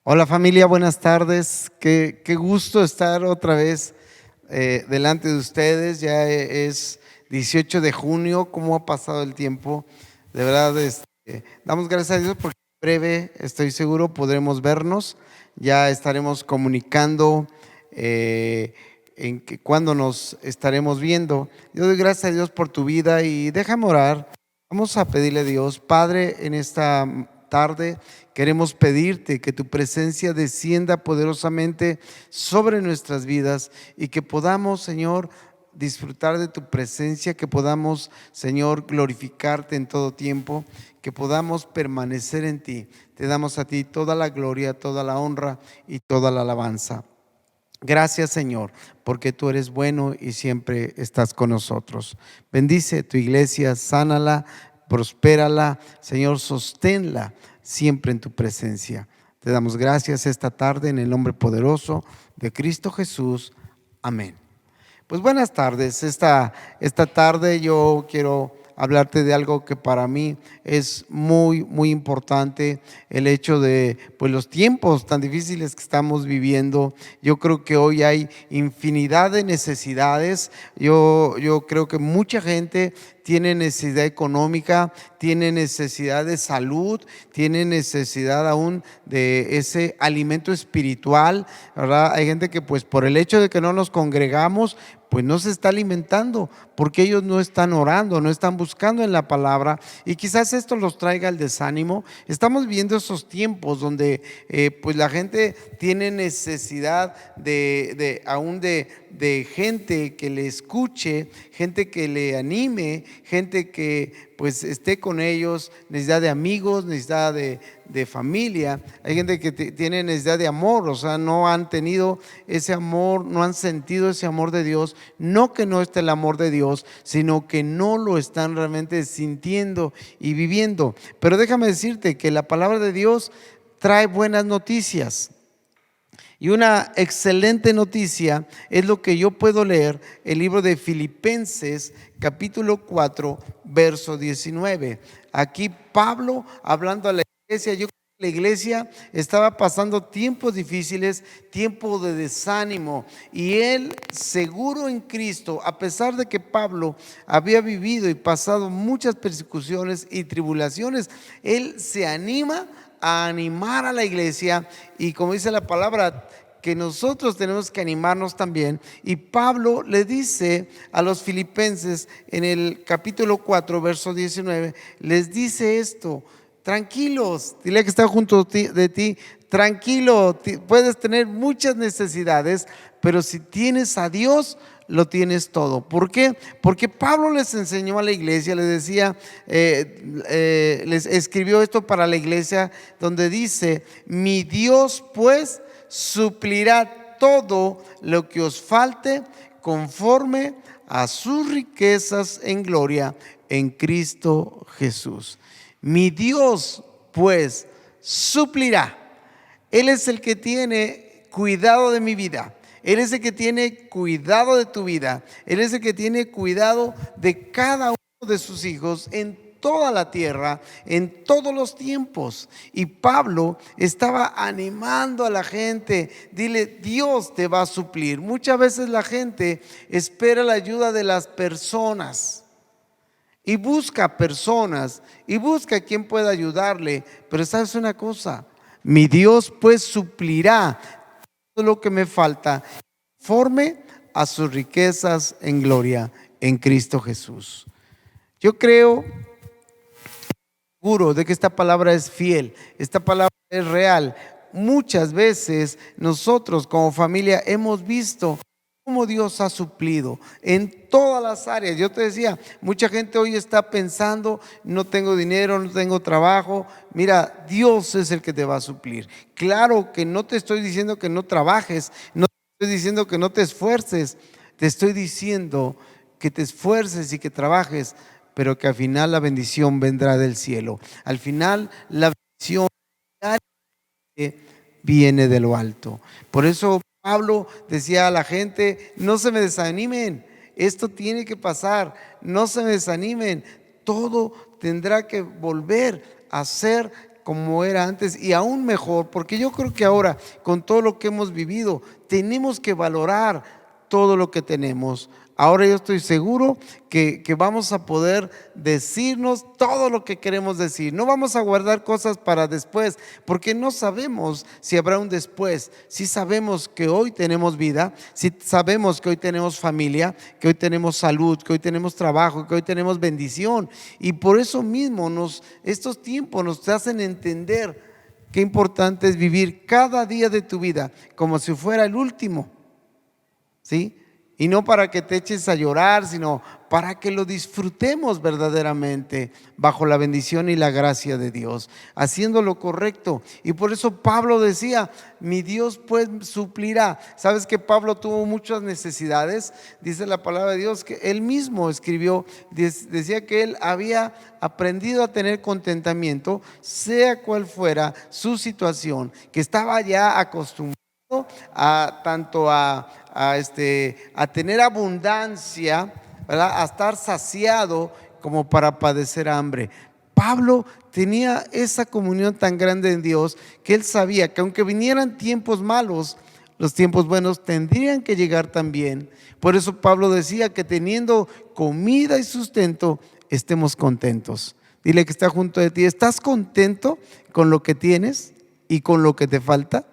Hola familia, buenas tardes. Qué gusto estar otra vez delante de ustedes. Ya es 18 de junio, cómo ha pasado el tiempo. De verdad, damos gracias a Dios porque en breve, estoy seguro, podremos vernos. Ya estaremos comunicando cuándo nos estaremos viendo. Yo doy gracias a Dios por tu vida y déjame orar. Vamos a pedirle a Dios, Padre, en esta tarde queremos pedirte que tu presencia descienda poderosamente sobre nuestras vidas y que podamos, Señor, disfrutar de tu presencia, que podamos, Señor, glorificarte en todo tiempo, que podamos permanecer en ti. Te damos a ti toda la gloria, toda la honra y toda la alabanza. Gracias, Señor, porque tú eres bueno y siempre estás con nosotros. Bendice tu iglesia, sánala, prospérala, Señor, sosténla siempre en tu presencia. Te damos gracias esta tarde en el nombre poderoso de Cristo Jesús. Amén. Pues buenas tardes. Esta tarde yo quiero hablarte de algo que para mí es muy importante, el hecho de pues los tiempos tan difíciles que estamos viviendo. Yo creo que hoy hay infinidad de necesidades. Yo creo que mucha gente tiene necesidad económica, tiene necesidad de salud, tiene necesidad aún de ese alimento espiritual, ¿verdad? Hay gente que pues por el hecho de que no nos congregamos, pues no se está alimentando, porque ellos no están orando, no están buscando en la palabra, y quizás esto los traiga al desánimo. Estamos viendo esos tiempos donde pues la gente tiene necesidad aún de gente que le escuche, gente que le anime, gente que pues esté con ellos, necesidad de amigos, necesidad de familia. Hay gente que tiene necesidad de amor, o sea, no han tenido ese amor, no han sentido ese amor de Dios. No que no esté el amor de Dios, sino que no lo están realmente sintiendo y viviendo. Pero déjame decirte que la palabra de Dios trae buenas noticias. Y una excelente noticia es lo que yo puedo leer, el libro de Filipenses, capítulo 4, verso 19. Aquí Pablo hablando a la iglesia. Yo creo que la iglesia estaba pasando tiempos difíciles, tiempos de desánimo, y él, seguro en Cristo, a pesar de que Pablo había vivido y pasado muchas persecuciones y tribulaciones, él se anima a animar a la iglesia. Y como dice la palabra, que nosotros tenemos que animarnos también. Y Pablo le dice a los filipenses en el capítulo 4, verso 19, les dice esto: tranquilos, dile que está junto de ti, tranquilo, puedes tener muchas necesidades, pero si tienes a Dios, lo tienes todo. ¿Por qué? Porque Pablo les enseñó a la iglesia, les decía, les escribió esto para la iglesia, donde dice: mi Dios pues suplirá todo lo que os falte conforme a sus riquezas en gloria en Cristo Jesús. Mi Dios pues suplirá. Él es el que tiene cuidado de mi vida. Él es el que tiene cuidado de tu vida. Él es el que tiene cuidado de cada uno de sus hijos en toda la tierra, en todos los tiempos. Y Pablo estaba animando a la gente. Dile, Dios te va a suplir. Muchas veces la gente espera la ayuda de las personas y busca personas y busca quien pueda ayudarle. Pero sabes una cosa, mi Dios pues suplirá todo lo que me falta conforme a sus riquezas en gloria en Cristo Jesús. Yo creo seguro de que esta palabra es fiel, esta palabra es real. Muchas veces nosotros como familia hemos visto cómo Dios ha suplido en todas las áreas. Yo te decía, mucha gente hoy está pensando: no tengo dinero, no tengo trabajo. Mira, Dios es el que te va a suplir. Claro que no te estoy diciendo que no trabajes, no te estoy diciendo que no te esfuerces, te estoy diciendo que te esfuerces y que trabajes, pero que al final la bendición vendrá del cielo. Al final la bendición viene de lo alto. Por eso Pablo decía a la gente: no se me desanimen, esto tiene que pasar, no se me desanimen, todo tendrá que volver a ser como era antes y aún mejor, porque yo creo que ahora, con todo lo que hemos vivido, tenemos que valorar todo lo que tenemos. Ahora yo estoy seguro que vamos a poder decirnos todo lo que queremos decir. No vamos a guardar cosas para después, porque no sabemos si habrá un después. Si sabemos que hoy tenemos vida, si sabemos que hoy tenemos familia, que hoy tenemos salud, que hoy tenemos trabajo, que hoy tenemos bendición. Y por eso mismo estos tiempos nos hacen entender qué importante es vivir cada día de tu vida como si fuera el último, ¿sí? Y no para que te eches a llorar, sino para que lo disfrutemos verdaderamente bajo la bendición y la gracia de Dios, haciendo lo correcto. Y por eso Pablo decía, mi Dios pues suplirá. ¿Sabes que Pablo tuvo muchas necesidades? Dice la palabra de Dios que él mismo escribió, decía que él había aprendido a tener contentamiento, sea cual fuera su situación, que estaba ya acostumbrado a tener abundancia, ¿verdad? A estar saciado como para padecer hambre. Pablo tenía esa comunión tan grande en Dios que él sabía que aunque vinieran tiempos malos, los tiempos buenos tendrían que llegar también. Por eso Pablo decía que teniendo comida y sustento, estemos contentos. Dile que está junto de ti, ¿estás contento con lo que tienes y con lo que te falta?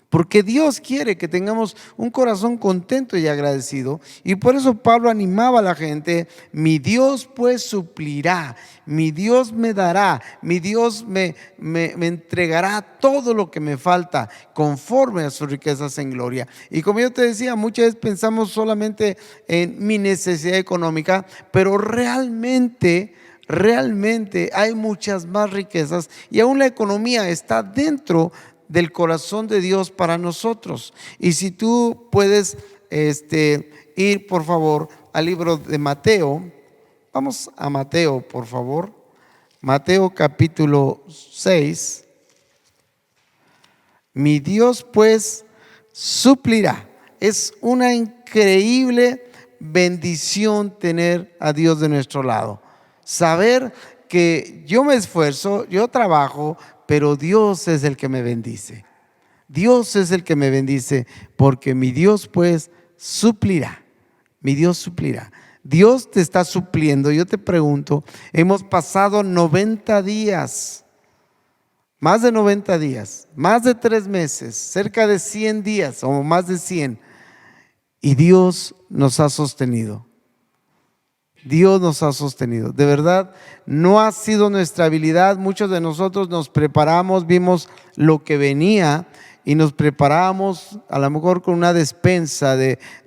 Porque Dios quiere que tengamos un corazón contento y agradecido. Y por eso Pablo animaba a la gente, mi Dios pues suplirá, mi Dios me dará, mi Dios me entregará todo lo que me falta conforme a sus riquezas en gloria. Y como yo te decía, muchas veces pensamos solamente en mi necesidad económica, pero realmente hay muchas más riquezas y aún la economía está dentro del corazón de Dios para nosotros. Y si tú puedes ir por favor al libro de Mateo, vamos a Mateo por favor, Mateo capítulo 6. Mi Dios pues suplirá. Es una increíble bendición tener a Dios de nuestro lado, saber que yo me esfuerzo, yo trabajo, pero Dios es el que me bendice. Dios es el que me bendice, porque mi Dios pues suplirá. Mi Dios suplirá. Dios te está supliendo. Yo te pregunto, hemos pasado 90 días, más de 90 días, más de 3 meses, cerca de 100 días o más de 100, y Dios nos ha sostenido. Dios nos ha sostenido. De verdad, no ha sido nuestra habilidad. Muchos de nosotros nos preparamos, vimos lo que venía y nos preparamos a lo mejor con una despensa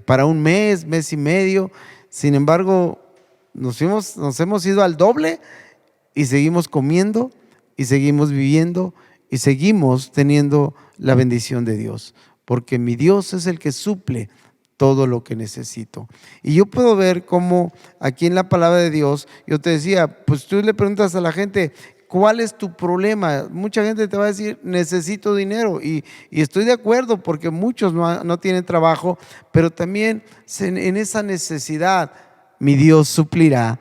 para un mes, mes y medio. Sin embargo, nos hemos ido al doble y seguimos comiendo y seguimos viviendo y seguimos teniendo la bendición de Dios, porque mi Dios es el que suple todo lo que necesito. Y yo puedo ver cómo aquí en la palabra de Dios, yo te decía, pues tú le preguntas a la gente, ¿cuál es tu problema? Mucha gente te va a decir, necesito dinero. Y estoy de acuerdo, porque muchos no tienen trabajo, pero también en esa necesidad, mi Dios suplirá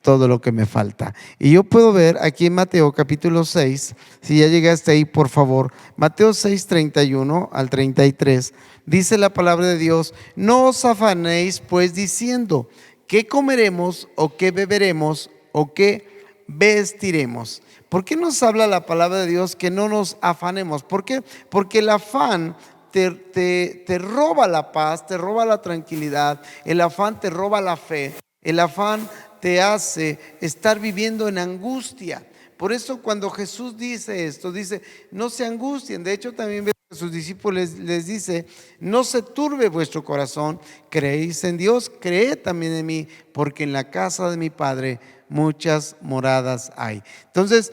todo lo que me falta. Y yo puedo ver aquí en Mateo capítulo 6, si ya llegaste ahí por favor, Mateo 6, 31 al 33, dice la palabra de Dios, no os afanéis pues diciendo, ¿qué comeremos o qué beberemos o qué vestiremos? ¿Por qué nos habla la palabra de Dios que no nos afanemos? ¿Por qué? Porque el afán te roba la paz, te roba la tranquilidad, el afán te roba la fe, el afán te hace estar viviendo en angustia. Por eso cuando Jesús dice esto, dice, no se angustien. De hecho también a sus discípulos les dice, no se turbe vuestro corazón, creéis en Dios, creed también en mí, porque en la casa de mi Padre muchas moradas hay. Entonces,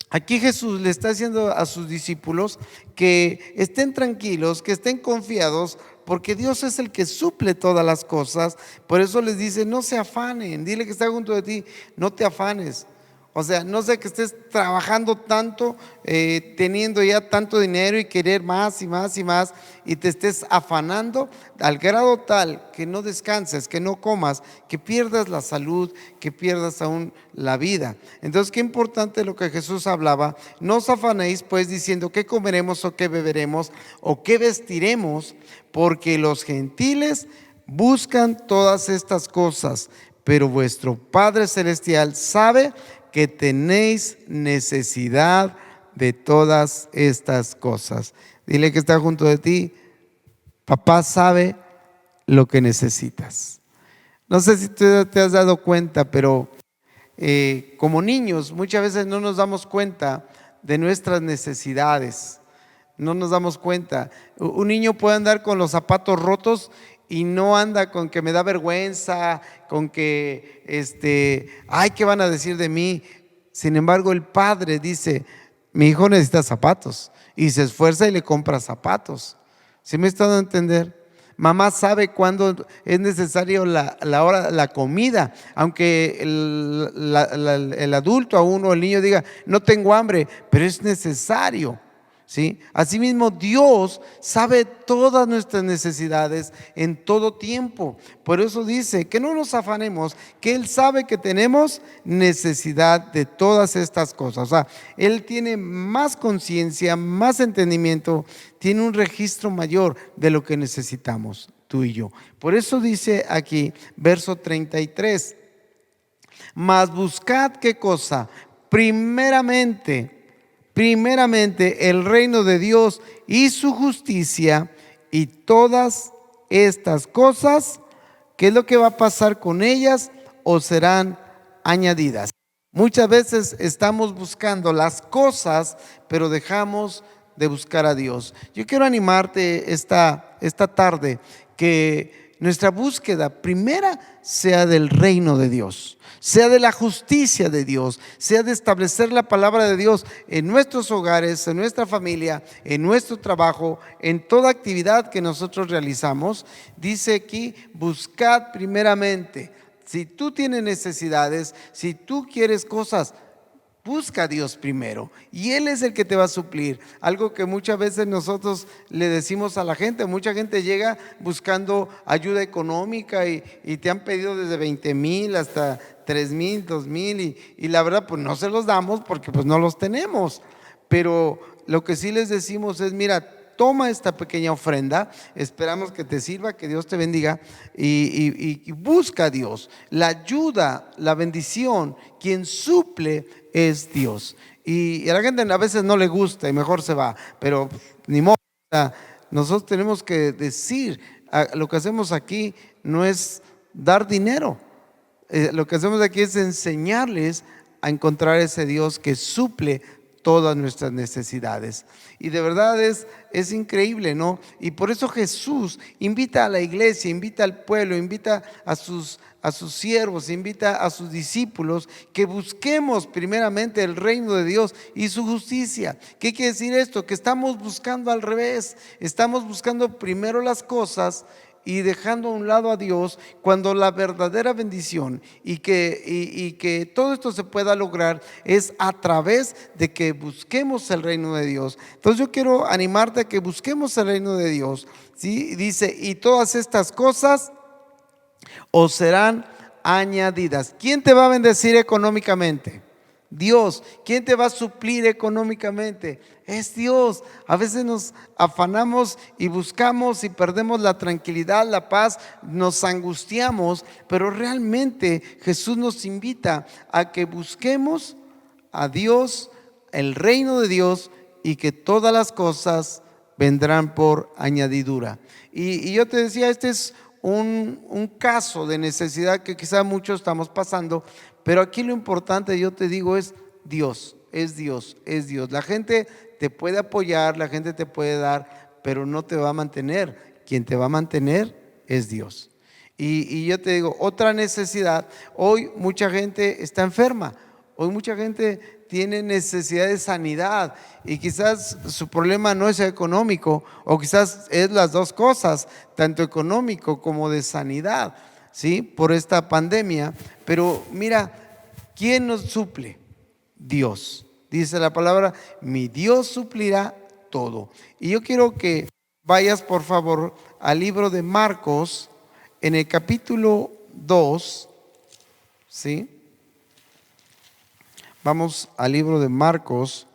aquí Jesús le está diciendo a sus discípulos que estén tranquilos, que estén confiados, porque Dios es el que suple todas las cosas. Por eso les dice, no se afanen. Dile que está junto de ti, no te afanes. O sea, no sé que estés trabajando tanto, teniendo ya tanto dinero y querer más y más y más, y te estés afanando al grado tal que no descanses, que no comas, que pierdas la salud, que pierdas aún la vida. Entonces, qué importante lo que Jesús hablaba. No os afanéis pues diciendo qué comeremos o qué beberemos o qué vestiremos, porque los gentiles buscan todas estas cosas, pero vuestro Padre Celestial sabe que tenéis necesidad de todas estas cosas. Dile que está junto de ti: papá sabe lo que necesitas. No sé si tú te has dado cuenta, pero como niños muchas veces no nos damos cuenta de nuestras necesidades. No nos damos cuenta. Un niño puede andar con los zapatos rotos y no anda con que me da vergüenza, con que ay, ¿qué van a decir de mí? Sin embargo, el padre dice: mi hijo necesita zapatos, y se esfuerza y le compra zapatos. ¿Sí me está dando a entender? Mamá sabe cuándo es necesario la hora, la comida, aunque el adulto aún o el niño diga: no tengo hambre, pero es necesario. ¿Sí? Asimismo, Dios sabe todas nuestras necesidades en todo tiempo. Por eso dice que no nos afanemos, que Él sabe que tenemos necesidad de todas estas cosas. O sea, Él tiene más conciencia, más entendimiento, tiene un registro mayor de lo que necesitamos tú y yo. Por eso dice aquí, verso 33, mas buscad ¿qué cosa? Primeramente el reino de Dios y su justicia, y todas estas cosas, ¿qué es lo que va a pasar con ellas? O serán añadidas. Muchas veces estamos buscando las cosas, pero dejamos de buscar a Dios. Yo quiero animarte esta tarde que nuestra búsqueda primera sea del reino de Dios, sea de la justicia de Dios, sea de establecer la palabra de Dios en nuestros hogares, en nuestra familia, en nuestro trabajo, en toda actividad que nosotros realizamos. Dice aquí: buscad primeramente. Si tú tienes necesidades, si tú quieres cosas, busca a Dios primero, y Él es el que te va a suplir. Algo que muchas veces nosotros le decimos a la gente. Mucha gente llega buscando ayuda económica y te han pedido desde 20,000 hasta 3,000, 2,000, y la verdad pues no se los damos porque pues no los tenemos. Pero lo que sí les decimos es: mira, toma esta pequeña ofrenda, esperamos que te sirva, que Dios te bendiga, y busca a Dios. La ayuda, la bendición, quien suple es Dios. Y a la gente a veces no le gusta y mejor se va, pero ni modo. Nosotros tenemos que decir, lo que hacemos aquí no es dar dinero, lo que hacemos aquí es enseñarles a encontrar ese Dios que suple todas nuestras necesidades. Y de verdad es increíble, ¿no? Y por eso Jesús invita a la iglesia, invita al pueblo, invita a sus siervos, invita a sus discípulos que busquemos primeramente el reino de Dios y su justicia. ¿Qué quiere decir esto? Que estamos buscando al revés, estamos buscando primero las cosas y dejando a un lado a Dios, cuando la verdadera bendición y que todo esto se pueda lograr es a través de que busquemos el reino de Dios. Entonces yo quiero animarte a que busquemos el reino de Dios, ¿sí? Dice: y todas estas cosas os serán añadidas. ¿Quién te va a bendecir económicamente? Dios. ¿Quién te va a suplir económicamente? Es Dios. A veces nos afanamos y buscamos y perdemos la tranquilidad, la paz, nos angustiamos, pero realmente Jesús nos invita a que busquemos a Dios, el reino de Dios, y que todas las cosas vendrán por añadidura. Y yo te decía, este es un caso de necesidad que quizá muchos estamos pasando, pero aquí lo importante, yo te digo, es Dios, es Dios, es Dios. La gente te puede apoyar, la gente te puede dar, pero no te va a mantener. Quien te va a mantener es Dios. Y yo te digo, otra necesidad: hoy mucha gente está enferma, hoy mucha gente tiene necesidad de sanidad, y quizás su problema no es económico, o quizás es las dos cosas, tanto económico como de sanidad, ¿sí? Por esta pandemia. Pero mira, ¿quién nos suple? Dios. Dice la palabra, mi Dios suplirá todo. Y yo quiero que vayas por favor al libro de Marcos, en el capítulo 2, ¿sí? Vamos al libro de Marcos,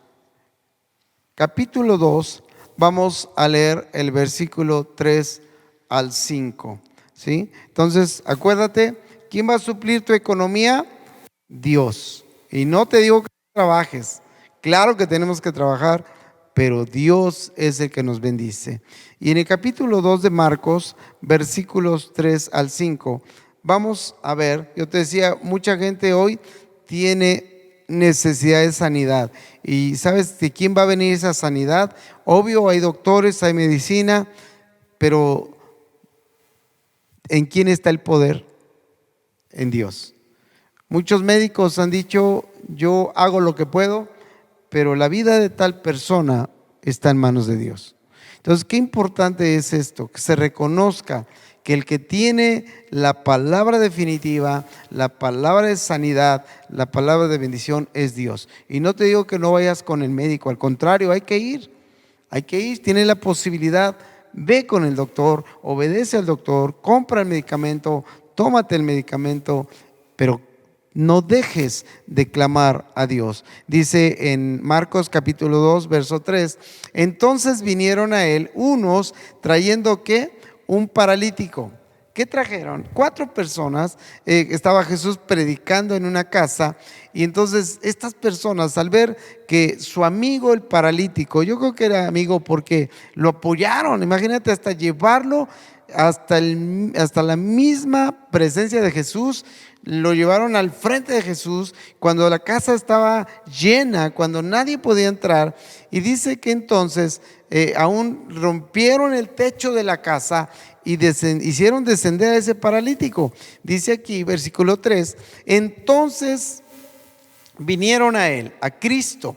capítulo 2, vamos a leer el versículo 3 al 5, ¿sí? Entonces, acuérdate, ¿quién va a suplir tu economía? Dios. Y no te digo que trabajes, claro que tenemos que trabajar, pero Dios es el que nos bendice. Y en el capítulo 2 de Marcos, versículos 3 al 5, vamos a ver, yo te decía, mucha gente hoy tiene necesidad de sanidad. ¿Y sabes de quién va a venir esa sanidad? Obvio, hay doctores, hay medicina, pero ¿en quién está el poder? En Dios. Muchos médicos han dicho, yo hago lo que puedo, pero la vida de tal persona está en manos de Dios. Entonces, qué importante es esto, que se reconozca que el que tiene la palabra definitiva, la palabra de sanidad, la palabra de bendición es Dios. Y no te digo que no vayas con el médico, al contrario, hay que ir, tienes la posibilidad, ve con el doctor, obedece al doctor, compra el medicamento, tómate el medicamento, pero no dejes de clamar a Dios. Dice en Marcos capítulo 2, verso 3, entonces vinieron a él unos trayendo ¿qué? Un paralítico. ¿Qué trajeron? 4 personas. Estaba Jesús predicando en una casa y entonces estas personas, al ver que su amigo el paralítico, yo creo que era amigo porque lo apoyaron, imagínate, hasta llevarlo hasta la misma presencia de Jesús, lo llevaron al frente de Jesús cuando la casa estaba llena, cuando nadie podía entrar. Y dice que entonces aún rompieron el techo de la casa y hicieron descender a ese paralítico. Dice aquí, versículo 3, entonces vinieron a él, a Cristo,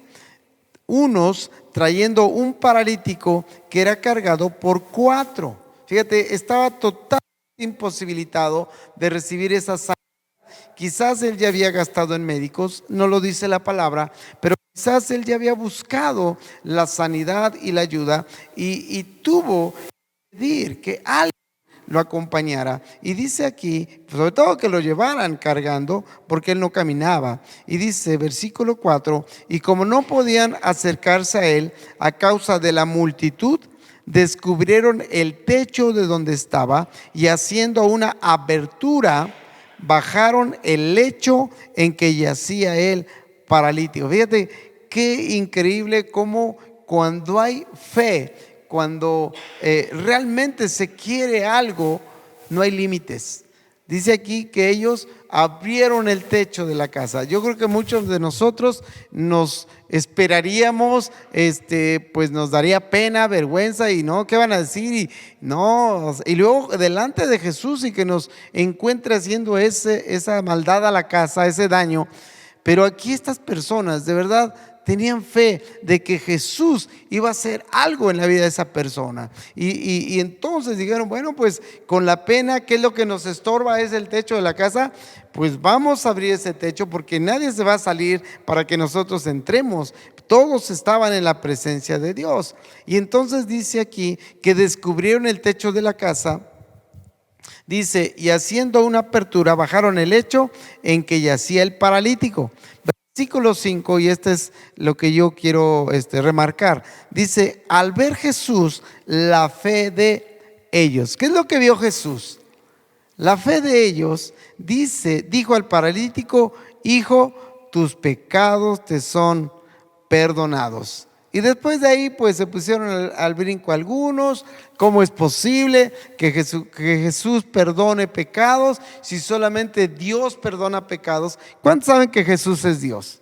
unos trayendo un paralítico que era cargado por 4. Fíjate, estaba totalmente imposibilitado de recibir esa sanidad. Quizás él ya había gastado en médicos, no lo dice la palabra, pero quizás él ya había buscado la sanidad y la ayuda y tuvo que pedir que alguien lo acompañara. Y dice aquí, sobre todo que lo llevaran cargando, porque él no caminaba. Y dice, versículo 4, y como no podían acercarse a él a causa de la multitud, descubrieron el techo de donde estaba y haciendo una abertura, bajaron el lecho en que yacía él paralítico. Fíjate qué increíble cómo cuando hay fe, cuando realmente se quiere algo, no hay límites. Dice aquí que ellos abrieron el techo de la casa. Yo creo que muchos de nosotros nos esperaríamos, pues nos daría pena, vergüenza y no, ¿qué van a decir? Y no, y luego delante de Jesús y que nos encuentre haciendo esa maldad a la casa, ese daño. Pero aquí estas personas de verdad tenían fe de que Jesús iba a hacer algo en la vida de esa persona. Y entonces dijeron, bueno, pues con la pena, ¿qué es lo que nos estorba? Es el techo de la casa. Pues vamos a abrir ese techo porque nadie se va a salir para que nosotros entremos. Todos estaban en la presencia de Dios. Y entonces dice aquí que descubrieron el techo de la casa. Dice, y haciendo una apertura, bajaron el lecho en que yacía el paralítico. Versículo 5, y este es lo que yo quiero remarcar. Dice, al ver Jesús la fe de ellos. ¿Qué es lo que vio Jesús? La fe de ellos, dijo al paralítico, hijo, tus pecados te son perdonados. Y después de ahí pues se pusieron al brinco algunos. ¿Cómo es posible que Jesús perdone pecados si solamente Dios perdona pecados? ¿Cuántos saben que Jesús es Dios?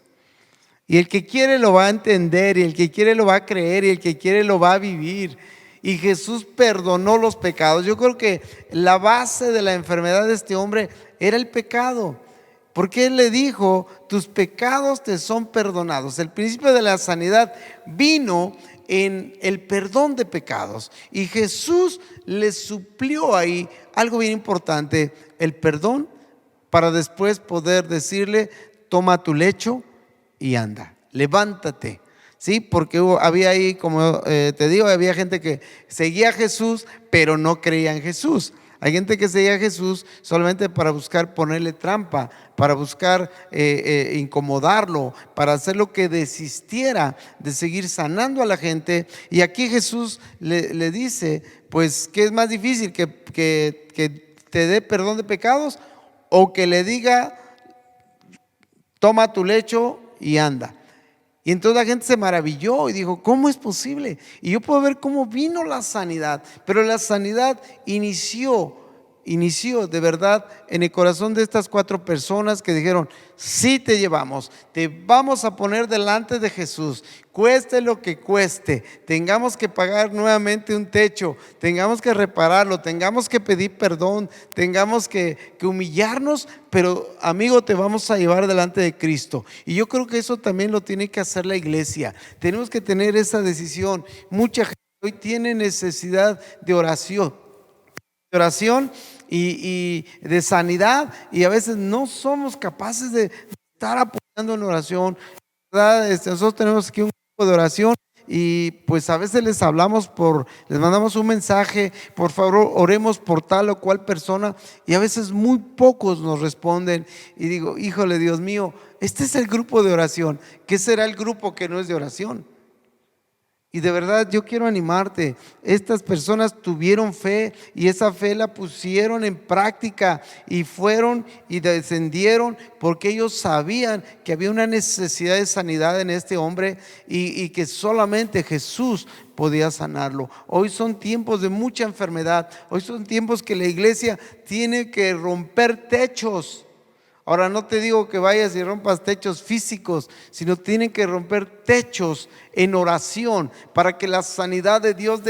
Y el que quiere lo va a entender, y el que quiere lo va a creer, y el que quiere lo va a vivir. Y Jesús perdonó los pecados. Yo creo que la base de la enfermedad de este hombre era el pecado. Porque él le dijo, tus pecados te son perdonados. El principio de la sanidad vino en el perdón de pecados. Y Jesús le suplió ahí algo bien importante, el perdón, para después poder decirle, toma tu lecho y anda, levántate. Sí, porque había ahí, como te digo, había gente que seguía a Jesús, pero no creía en Jesús. Hay gente que seguía a Jesús solamente para buscar ponerle trampa, para buscar incomodarlo, para hacer lo que desistiera de seguir sanando a la gente. Y aquí Jesús le dice, pues, ¿qué es más difícil? ¿Que te dé perdón de pecados o que le diga, toma tu lecho y anda? Y entonces la gente se maravilló y dijo, ¿cómo es posible? Y yo puedo ver cómo vino la sanidad, pero la sanidad inició de verdad en el corazón de estas 4 personas que dijeron, sí te llevamos, te vamos a poner delante de Jesús, cueste lo que cueste, tengamos que pagar nuevamente un techo, tengamos que repararlo, tengamos que pedir perdón, tengamos que humillarnos, pero amigo, te vamos a llevar delante de Cristo. Y yo creo que eso también lo tiene que hacer la iglesia. Tenemos que tener esa decisión. Mucha gente hoy tiene necesidad de oración y de sanidad, y a veces no somos capaces de estar apoyando en oración, ¿verdad? Nosotros tenemos aquí un grupo de oración y pues a veces les mandamos un mensaje, por favor oremos por tal o cual persona, y a veces muy pocos nos responden y digo, híjole, Dios mío, este es el grupo de oración. ¿Qué será el grupo que no es de oración? Y de verdad yo quiero animarte. Estas personas tuvieron fe y esa fe la pusieron en práctica y fueron y descendieron porque ellos sabían que había una necesidad de sanidad en este hombre y que solamente Jesús podía sanarlo. Hoy son tiempos de mucha enfermedad. Hoy son tiempos que la iglesia tiene que romper techos. Ahora no te digo que vayas y rompas techos físicos, sino tienen que romper techos en oración para que la sanidad de Dios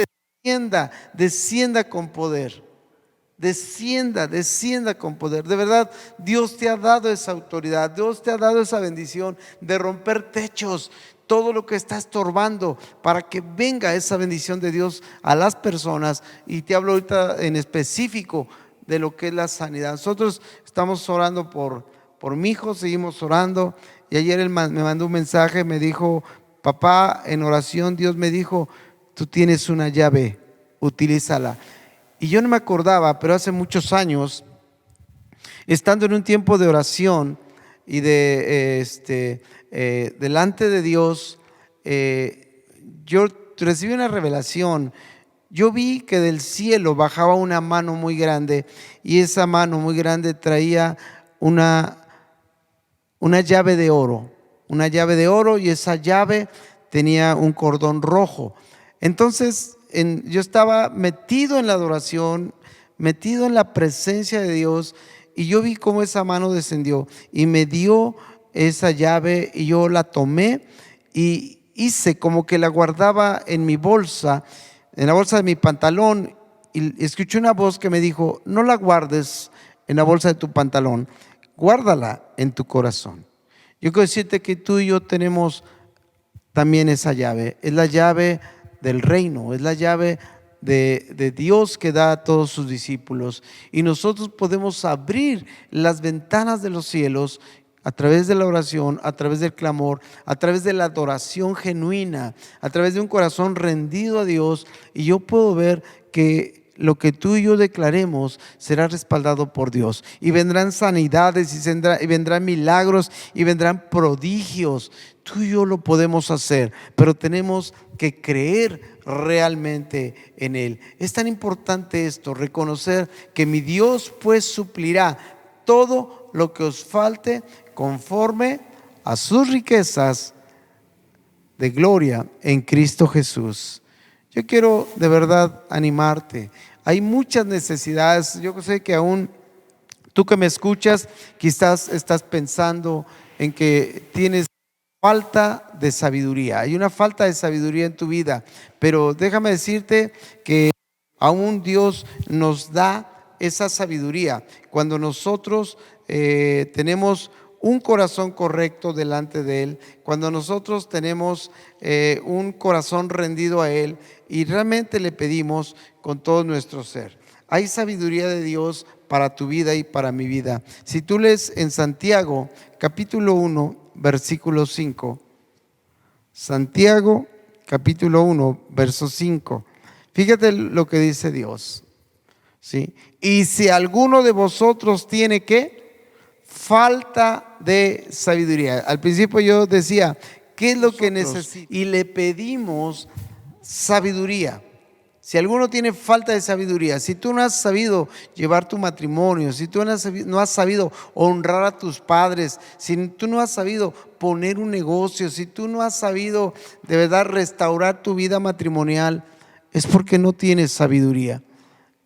descienda con poder. Descienda con poder. De verdad, Dios te ha dado esa autoridad, Dios te ha dado esa bendición de romper techos, todo lo que está estorbando, para que venga esa bendición de Dios a las personas. Y te hablo ahorita en específico de lo que es la sanidad. Nosotros estamos orando por mi hijo, seguimos orando, y ayer él me mandó un mensaje, me dijo, papá, en oración Dios me dijo, tú tienes una llave, utilízala. Y yo no me acordaba, pero hace muchos años, estando en un tiempo de oración y delante de Dios, yo recibí una revelación. Yo vi que del cielo bajaba una mano muy grande, y esa mano muy grande traía una llave de oro, y esa llave tenía un cordón rojo. Entonces yo estaba metido en la adoración, metido en la presencia de Dios, y yo vi cómo esa mano descendió y me dio esa llave, y yo la tomé y hice como que la guardaba en mi bolsa, en la bolsa de mi pantalón, y escuché una voz que me dijo, no la guardes en la bolsa de tu pantalón, guárdala en tu corazón. Yo quiero decirte que tú y yo tenemos también esa llave. Es la llave del reino, es la llave de Dios que da a todos sus discípulos. Y nosotros podemos abrir las ventanas de los cielos a través de la oración, a través del clamor, a través de la adoración genuina, a través de un corazón rendido a Dios. Y yo puedo ver que lo que tú y yo declaremos será respaldado por Dios, y vendrán sanidades y vendrán milagros y vendrán prodigios. Tú y yo lo podemos hacer, pero tenemos que creer realmente en Él. Es tan importante esto, reconocer que mi Dios pues suplirá todo lo que os falte conforme a sus riquezas de gloria en Cristo Jesús. Yo quiero de verdad animarte. Hay muchas necesidades. Yo sé que aún tú que me escuchas, quizás estás pensando en que tienes falta de sabiduría. Hay una falta de sabiduría en tu vida, pero déjame decirte que aún Dios nos da esa sabiduría cuando nosotros tenemos un corazón correcto delante de Él, cuando nosotros tenemos un corazón rendido a Él y realmente le pedimos con todo nuestro ser. Hay sabiduría de Dios para tu vida y para mi vida. Si tú lees en Santiago capítulo 1, versículo 5. Santiago, capítulo 1, verso 5. Fíjate lo que dice Dios, ¿sí? Y si alguno de vosotros tiene ¿qué? Falta de sabiduría. Al principio yo decía, ¿qué es lo que necesita? Y le pedimos sabiduría. Si alguno tiene falta de sabiduría, si tú no has sabido llevar tu matrimonio, si tú no has sabido honrar a tus padres, si tú no has sabido poner un negocio, si tú no has sabido de verdad restaurar tu vida matrimonial, es porque no tienes sabiduría.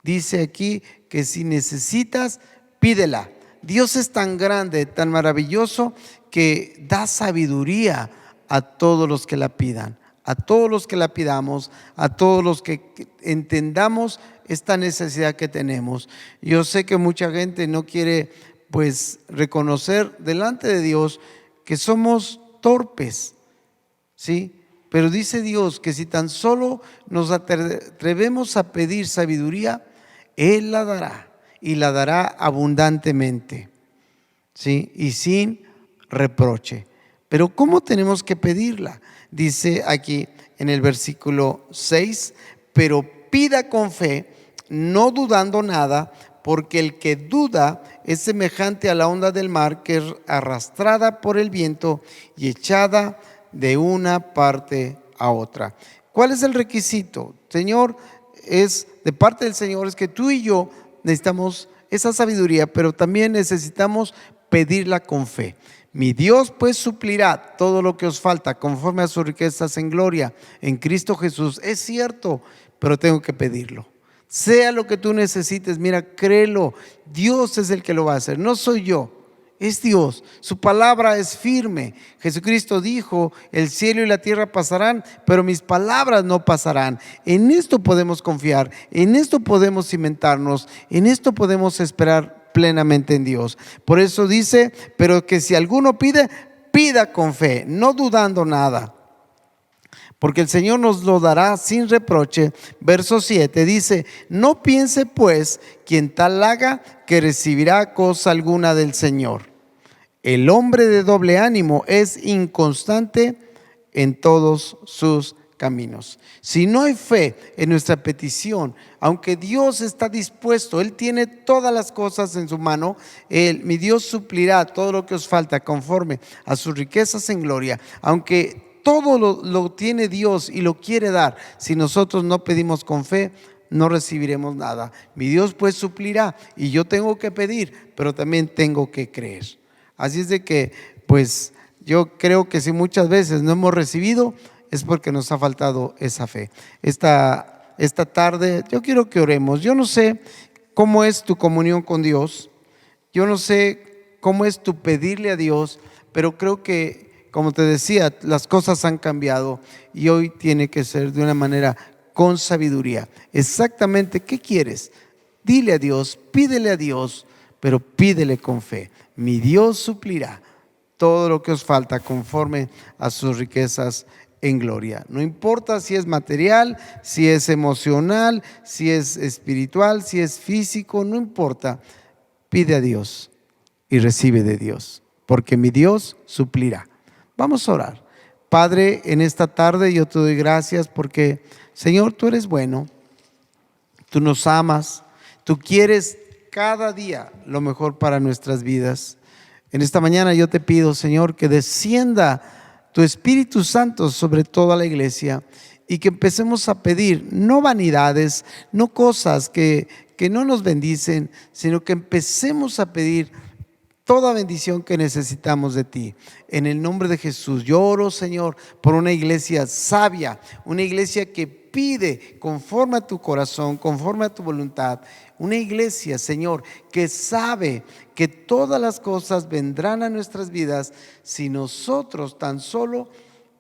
Dice aquí que si necesitas, pídela. Dios es tan grande, tan maravilloso, que da sabiduría a todos los que la pidan. A todos los que la pidamos, a todos los que entendamos esta necesidad que tenemos. Yo sé que mucha gente no quiere pues reconocer delante de Dios que somos torpes, ¿sí? Pero dice Dios que si tan solo nos atrevemos a pedir sabiduría, Él la dará y la dará abundantemente, ¿sí? Y sin reproche. Pero ¿cómo tenemos que pedirla? Dice aquí en el versículo 6, pero pida con fe, no dudando nada, porque el que duda es semejante a la onda del mar, que es arrastrada por el viento y echada de una parte a otra. ¿Cuál es el requisito? Señor, es de parte del Señor, es que tú y yo necesitamos esa sabiduría, pero también necesitamos pedirla con fe. Mi Dios pues suplirá todo lo que os falta conforme a sus riquezas en gloria en Cristo Jesús. Es cierto, pero tengo que pedirlo. Sea lo que tú necesites, mira, créelo. Dios es el que lo va a hacer, no soy yo, es Dios. Su palabra es firme. Jesucristo dijo, el cielo y la tierra pasarán, pero mis palabras no pasarán. En esto podemos confiar, en esto podemos cimentarnos, en esto podemos esperar plenamente en Dios. Por eso dice, pero que si alguno pide, pida con fe, no dudando nada, porque el Señor nos lo dará sin reproche. Verso 7 dice, no piense pues quien tal haga que recibirá cosa alguna del Señor. El hombre de doble ánimo es inconstante en todos sus caminos. Si no hay fe en nuestra petición, aunque Dios está dispuesto, Él tiene todas las cosas en su mano, mi Dios suplirá todo lo que os falta conforme a sus riquezas en gloria. Aunque todo lo tiene Dios y lo quiere dar, si nosotros no pedimos con fe, no recibiremos nada. Mi Dios pues suplirá, y yo tengo que pedir, pero también tengo que creer. Así es de que pues yo creo que si muchas veces no hemos recibido, es porque nos ha faltado esa fe. Esta tarde yo quiero que oremos. Yo no sé cómo es tu comunión con Dios, yo no sé cómo es tu pedirle a Dios, pero creo que, como te decía, las cosas han cambiado y hoy tiene que ser de una manera con sabiduría. Exactamente, ¿qué quieres? Dile a Dios, pídele a Dios, pero pídele con fe. Mi Dios suplirá todo lo que os falta conforme a sus riquezas en gloria. No importa si es material, si es emocional, si es espiritual, si es físico, no importa. Pide a Dios y recibe de Dios, porque mi Dios suplirá. Vamos a orar. Padre, en esta tarde yo te doy gracias porque, Señor, tú eres bueno, tú nos amas, tú quieres cada día lo mejor para nuestras vidas. En esta mañana yo te pido, Señor, que descienda tu Espíritu Santo sobre toda la iglesia y que empecemos a pedir no vanidades, no cosas que no nos bendicen, sino que empecemos a pedir toda bendición que necesitamos de ti. En el nombre de Jesús, yo oro, Señor, por una iglesia sabia, una iglesia que pide conforme a tu corazón, conforme a tu voluntad. Una iglesia, Señor, que sabe que todas las cosas vendrán a nuestras vidas si nosotros tan solo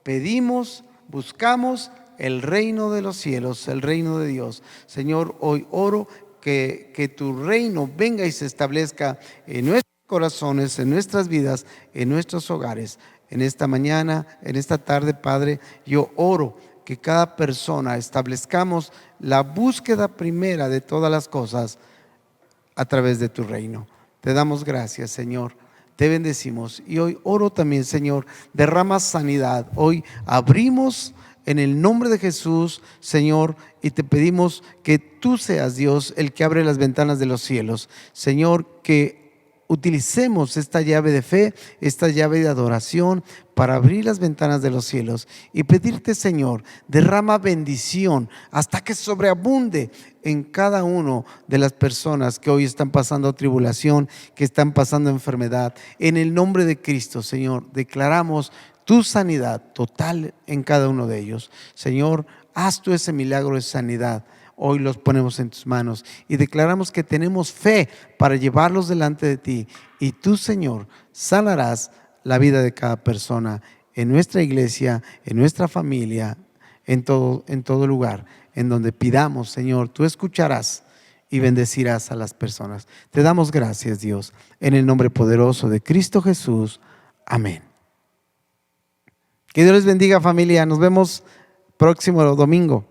pedimos, buscamos el reino de los cielos, el reino de Dios. Señor, hoy oro que tu reino venga y se establezca en nuestros corazones, en nuestras vidas, en nuestros hogares. En esta mañana, en esta tarde, Padre, yo oro que cada persona establezcamos la búsqueda primera de todas las cosas a través de tu reino. Te damos gracias, Señor. te bendecimos. Y hoy oro también, Señor, derrama sanidad. Hoy abrimos en el nombre de Jesús, Señor, y te pedimos que tú seas, Dios, el que abre las ventanas de los cielos. Señor, que utilicemos esta llave de fe, esta llave de adoración para abrir las ventanas de los cielos y pedirte, Señor, derrama bendición hasta que sobreabunde en cada uno de las personas que hoy están pasando tribulación, que están pasando enfermedad. En el nombre de Cristo, Señor, declaramos tu sanidad total en cada uno de ellos. Señor, haz tú ese milagro de sanidad. Hoy los ponemos en tus manos y declaramos que tenemos fe para llevarlos delante de ti. Y tú, Señor, sanarás la vida de cada persona en nuestra iglesia, en nuestra familia, en todo lugar en donde pidamos, Señor. Tú escucharás y bendecirás a las personas. Te damos gracias, Dios, en el nombre poderoso de Cristo Jesús. Amén. Que Dios les bendiga, familia. Nos vemos próximo domingo.